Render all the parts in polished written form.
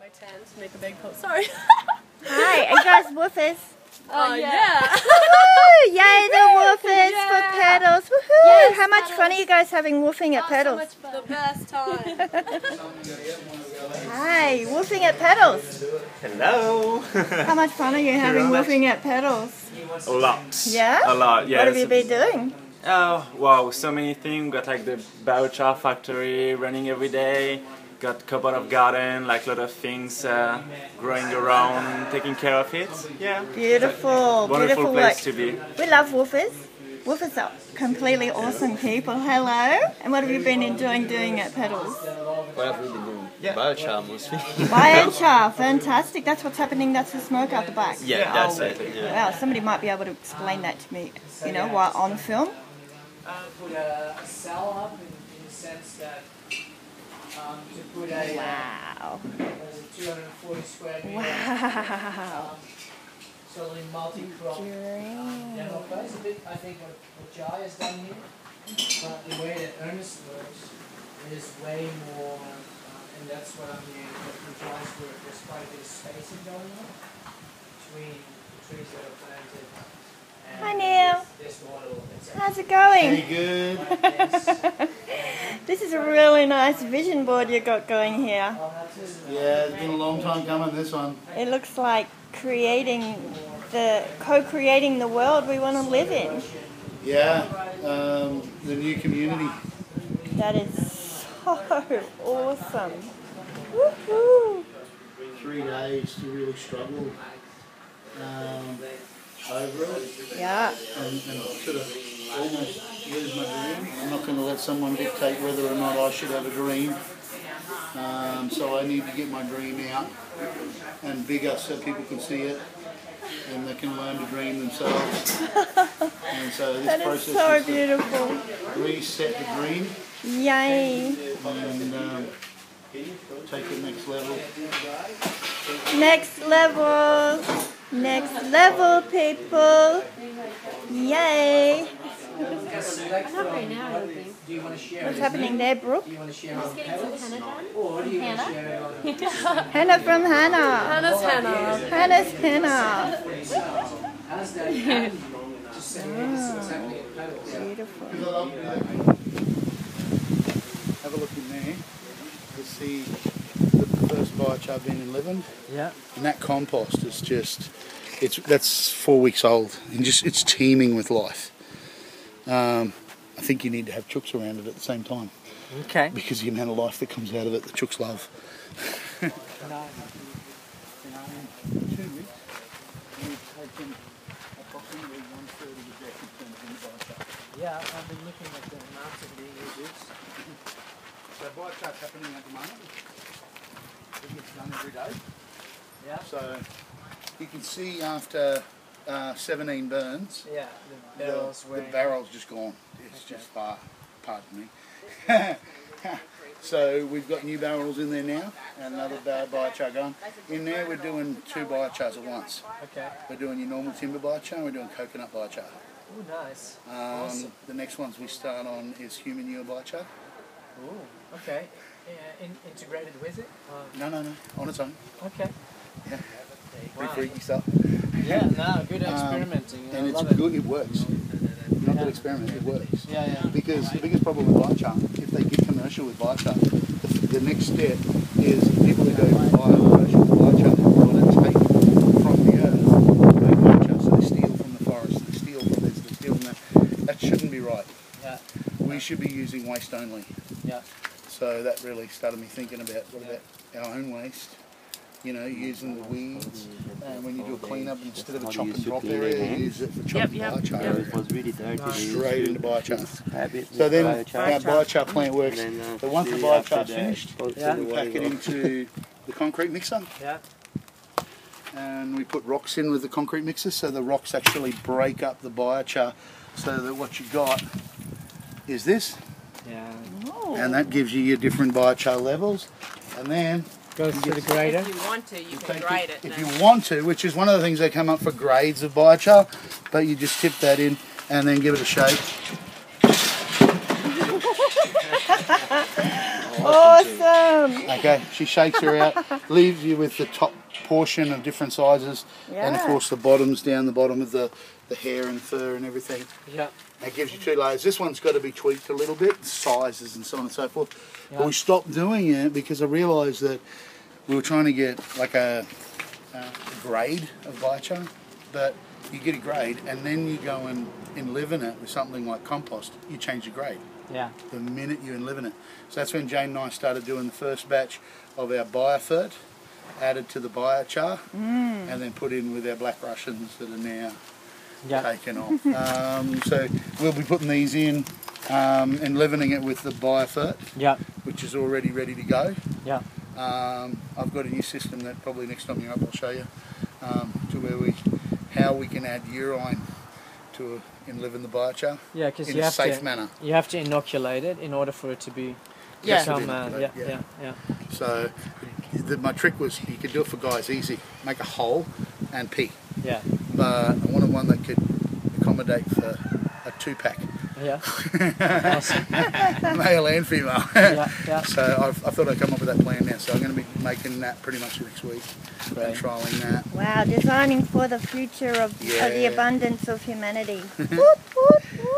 my tent to make a big pot. Sorry. Hi, are you guys woofers? Oh yeah. Woohoo! Yay, the woofers Yeah. for petals. Woohoo! Yes, How much petals. fun are you guys having woofing at So petals? much fun. The best time. Hi, woofing at petals. Hello! How much fun are you having woofing at petals? A lot. Yeah? A lot, yeah. What have you been doing? Oh, wow, so many things. Got like the biochar factory running every day. Got a couple of garden, like a lot of things growing around, taking care of it. Yeah. Beautiful, Wonderful beautiful place work. to be. We love woofers. Woofers are completely awesome people. Hello. And what have you been enjoying doing at petals? What have we been doing? Biochar mostly. Biochar, fantastic. That's what's happening. That's the smoke out the back. Yeah, that's it. Yeah. Wow, somebody might be able to explain that to me, you know, while on film. Put a cell up in the sense that to put a Wow. 240 square meter Wow. solely multi-crop demo place. A bit, I think what Jai has done here, but the way that Ernest works is way more, and that's what I'm hearing with Jai's work. There's quite a bit of spacing going on between the trees that are planted. Hi Neil. This model. How's it going? Pretty good. This is a really nice vision board you got going here. Yeah, it's been a long time coming, this one. It looks like co-creating the world we want to live in. Yeah, the new community. That is so awesome. Woohoo! 3 days to really struggle over it Yeah. and sort of almost lose my dream. I'm not going to let someone dictate whether or not I should have a dream. So I need to get my dream out and bigger so people can see it and they can learn to dream themselves. And so this That is process so is to beautiful. reset the dream Yay. and take it next level. Next level. Next level, people. Yay. Not right now, I don't think. Do you want to share What's happening there, Brooke? Do you want to share on petals? Or do you want to share it on Henna from Hannah. Hannah's henna. Hannah's henna. How's that happening? Just send me what's happening at petals. Beautiful. Have a look in there to see the first biochar being enlivened. Yeah. And that compost is just, that's 4 weeks old and just it's teeming with life. I think you need to have chooks around it at the same time. Okay. Because the amount of life that comes out of it, the chooks love. 2 weeks, we've taken approximately 1/3 of the deck in terms of biochar. Yeah, I've been looking at the amounts of being reduced. So biochar's happening at the moment. It gets done every day. Yeah. So you can see after 17 burns, Yeah, the barrels the barrel's just gone. It's just far, pardon me. So we've got new barrels in there now, and another biochar going. In there we're doing 2 biochars at once. Okay. We're doing your normal timber biochar and we're doing coconut biochar. Oh, nice. Awesome. The next ones we start on is human manure biochar. Oh, okay. Integrated with it? No, on its own. Okay. Yeah. Wow. Pretty freaky stuff. Yeah, no, good experimenting. And I it's love good, it works. Not good experiment, it works. Yeah, yeah. Because the biggest problem with biochar, if they get commercial with biochar, the next step is people that go buy commercial biochar want to take from the earth biochar, so they steal from the forest, they steal from this, they steal from that. That shouldn't be right. Yeah. We should be using waste only. Yeah. So that really started me thinking about what about our own waste. You know, using the weeds, and when you do a clean up, instead of a chop and drop area, you use it for chop and biochar. It was really dirty. Straight into biochar. So then our biochar plant works. So once the biochar's finished, we pack it into the concrete mixer. Yeah. And we put rocks in with the concrete mixer, so the rocks actually break up the biochar, so that what you got is this. Yeah. And that gives you your different biochar levels. And then Goes to the grader. If you want to, you can take grade it. if you want to, which is one of the things they come up for grades of biochar, but you just tip that in and then give it a shake. Awesome. Okay, she shakes her out, leaves you with the top portion of different sizes, and of Yeah. course the bottoms down the bottom of the hair and fur and everything. Yeah. That gives you 2 layers. This one's got to be tweaked a little bit, sizes and so on and so forth. Yeah. But we stopped doing it because I realised that we were trying to get like a grade of biochar, but you get a grade and then you go and enliven it with something like compost, you change the grade. Yeah. The minute you enliven it. So that's when Jane and I started doing the first batch of our biofert, added to the biochar, and then put in with our black Russians that are now taken off. So we'll be putting these in, enlivening it with the biofert, which is already ready to go. Yeah. I've got a new system that probably next time you're up I'll show you, to where how we can add urine to enliven the biochar in a safe manner. You have to inoculate it in order for it to be become, yeah. So my trick was you could do it for guys easy, make a hole and pee. Yeah. But I wanted one that could accommodate for a 2-pack. Yeah. Awesome. Male and female. Yeah. So I thought I'd come up with that plan now. So I'm going to be making that pretty much next week and trialling that. Wow, designing for the future of the abundance of humanity.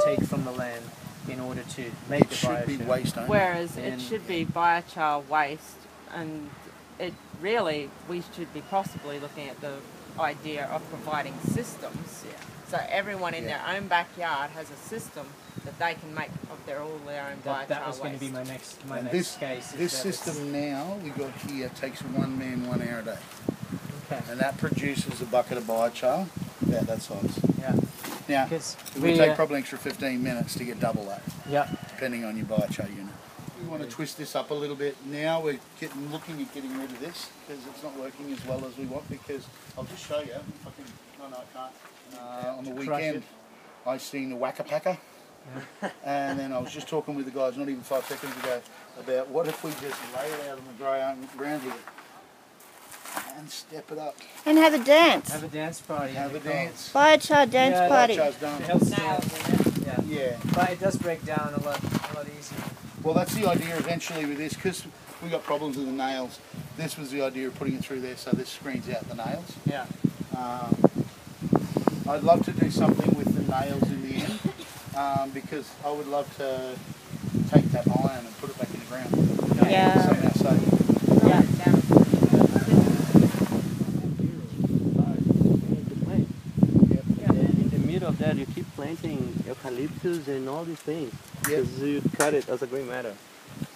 Take from the land in order to make the should be biochar. waste only. Whereas it should be biochar waste, and it really, we should be possibly looking at the idea of providing systems. So everyone in their own backyard has a system that they can make of their own biochar That was waste. going to be my next case. This system now we got here takes 1 man 1 hour a day. Okay. And that produces a bucket of biochar about that size. Yeah. Now, Because it would take probably an extra 15 minutes to get double that. Yeah. Depending on your biochar unit. We want to twist this up a little bit. Now we're looking at getting rid of this because it's not working as well as we want. Because I'll just show you if I can. No, I can't. On the weekend, I seen a whacker-packer, and then I was just talking with the guys not even 5 seconds ago about what if we just lay it out on the ground here and step it up. And have a dance. Have a dance party. Have a dance. Biochar dance party. Biochar's done. It helps dance. Yeah. But it does break down a lot easier. Well, that's the idea eventually with this, because we got problems with the nails. This was the idea of putting it through there so this screens out the nails. Yeah. I'd love to do something with the nails in the end, because I would love to take that iron and put it back in the ground. Yeah. Somehow safe. In the middle of that, you keep planting eucalyptus and all these things. Because you cut it as a green matter.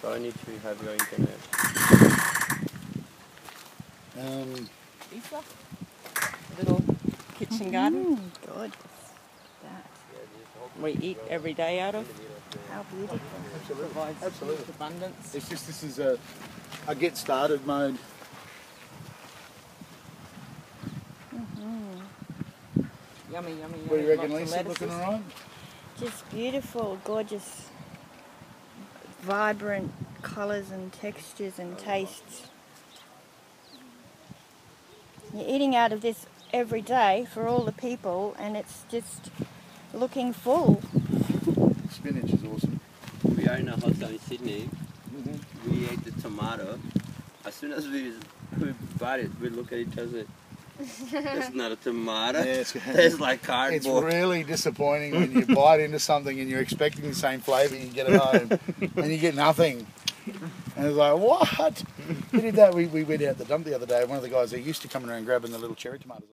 So I need to have your internet. Little kitchen garden Good. we eat every day out of. How beautiful. Provides Absolutely. abundance. It's just this is a get started mode. Yummy, yummy, yummy. What do you reckon, Lots of Lisa? Looking lettuces. alright? Just beautiful, gorgeous, vibrant colours and textures and tastes. You're eating out of this every day for all the people, and it's just looking full. Spinach is awesome. We are in a hotel in Sydney. We ate the tomato. As soon as we bought it, we look at each other. It's not a tomato. Yeah, It's like cardboard. It's really disappointing when you bite into something and you're expecting the same flavour, you get it home and you get nothing. And it's like, what? We did that. We went out the dump the other day. One of the guys there used to come around grabbing the little cherry tomatoes.